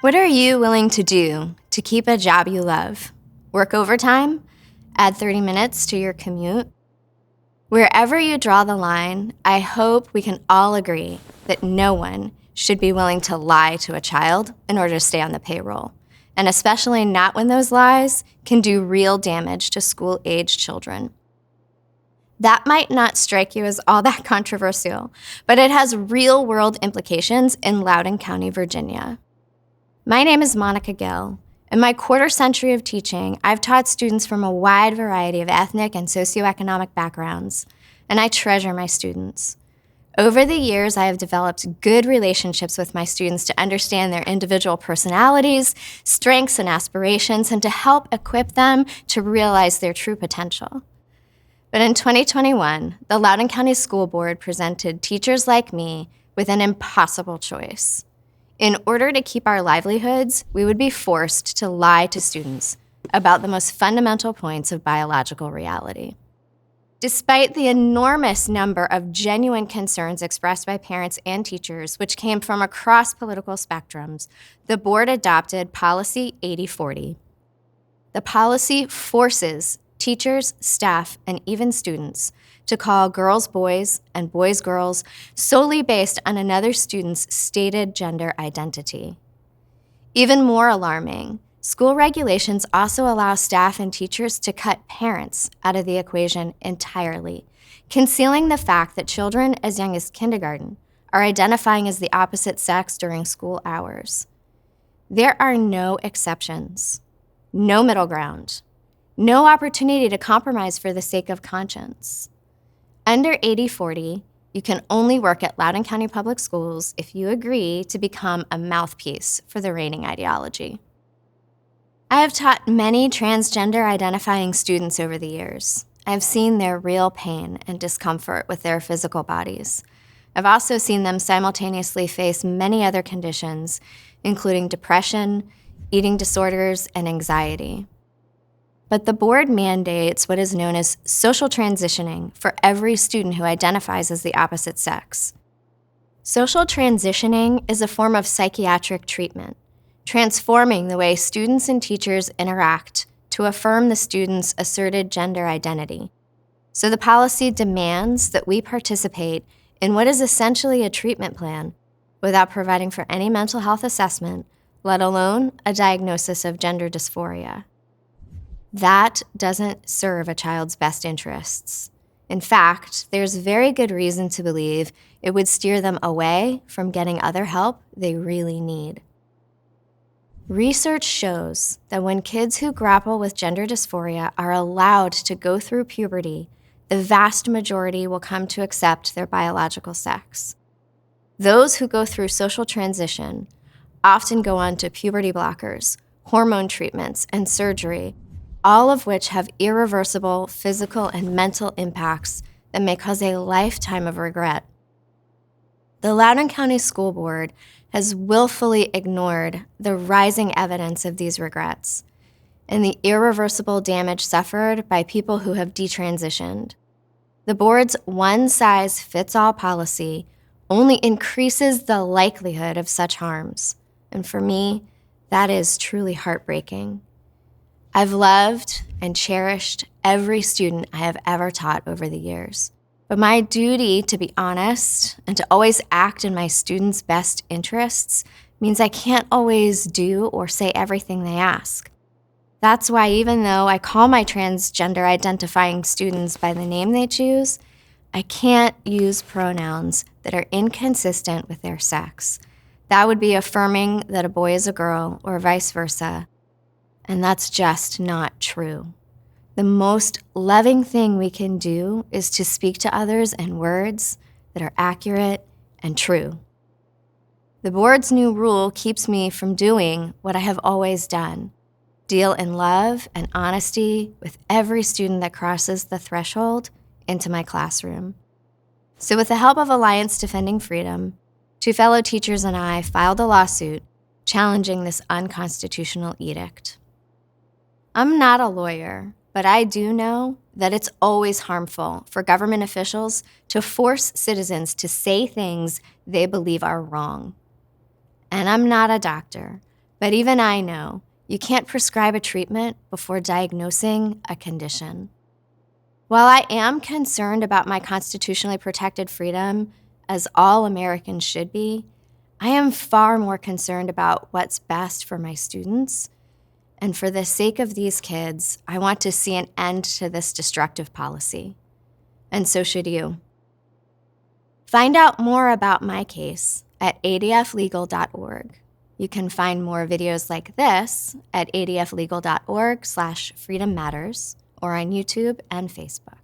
What are you willing to do to keep a job you love? Work overtime? Add 30 minutes to your commute? Wherever you draw the line, I hope we can all agree that no one should be willing to lie to a child in order to stay on the payroll, and especially not when those lies can do real damage to school-age children. That might not strike you as all that controversial, but it has real-world implications in Loudoun County, Virginia. My name is Monica Gill. In my quarter century of teaching, I've taught students from a wide variety of ethnic and socioeconomic backgrounds, and I treasure my students. Over the years, I have developed good relationships with my students to understand their individual personalities, strengths, and aspirations, and to help equip them to realize their true potential. But in 2021, the Loudoun County School Board presented teachers like me with an impossible choice. In order to keep our livelihoods, we would be forced to lie to students about the most fundamental points of biological reality. Despite the enormous number of genuine concerns expressed by parents and teachers, which came from across political spectrums, the board adopted Policy 8040. The policy forces teachers, staff, and even students to call girls boys and boys girls solely based on another student's stated gender identity. Even more alarming, school regulations also allow staff and teachers to cut parents out of the equation entirely, concealing the fact that children as young as kindergarten are identifying as the opposite sex during school hours. There are no exceptions, no middle ground, no opportunity to compromise for the sake of conscience. Under 8040, you can only work at Loudoun County Public Schools if you agree to become a mouthpiece for the reigning ideology. I have taught many transgender identifying students over the years. I've seen their real pain and discomfort with their physical bodies. I've also seen them simultaneously face many other conditions, including depression, eating disorders, and anxiety. But the board mandates what is known as social transitioning for every student who identifies as the opposite sex. Social transitioning is a form of psychiatric treatment, transforming the way students and teachers interact to affirm the student's asserted gender identity. So the policy demands that we participate in what is essentially a treatment plan without providing for any mental health assessment, let alone a diagnosis of gender dysphoria. That doesn't serve a child's best interests. In fact, there's very good reason to believe it would steer them away from getting other help they really need. Research shows that when kids who grapple with gender dysphoria are allowed to go through puberty, the vast majority will come to accept their biological sex. Those who go through social transition often go on to puberty blockers, hormone treatments, and surgery, all of which have irreversible physical and mental impacts that may cause a lifetime of regret. The Loudoun County School Board has willfully ignored the rising evidence of these regrets and the irreversible damage suffered by people who have detransitioned. The board's one-size-fits-all policy only increases the likelihood of such harms, and for me, that is truly heartbreaking. I've loved and cherished every student I have ever taught over the years, but my duty to be honest and to always act in my students' best interests means I can't always do or say everything they ask. That's why even though I call my transgender identifying students by the name they choose, I can't use pronouns that are inconsistent with their sex. That would be affirming that a boy is a girl or vice versa. And that's just not true. The most loving thing we can do is to speak to others in words that are accurate and true. The board's new rule keeps me from doing what I have always done: deal in love and honesty with every student that crosses the threshold into my classroom. So with the help of Alliance Defending Freedom, 2 fellow teachers and I filed a lawsuit challenging this unconstitutional edict. I'm not a lawyer, but I do know that it's always harmful for government officials to force citizens to say things they believe are wrong. And I'm not a doctor, But even I know you can't prescribe a treatment before diagnosing a condition. While I am concerned about my constitutionally protected freedom, as all Americans should be, I am far more concerned about what's best for my students. And for the sake of these kids, I want to see an end to this destructive policy. And so should you. Find out more about my case at adflegal.org. You can find more videos like this at adflegal.org/freedommatters or on YouTube and Facebook.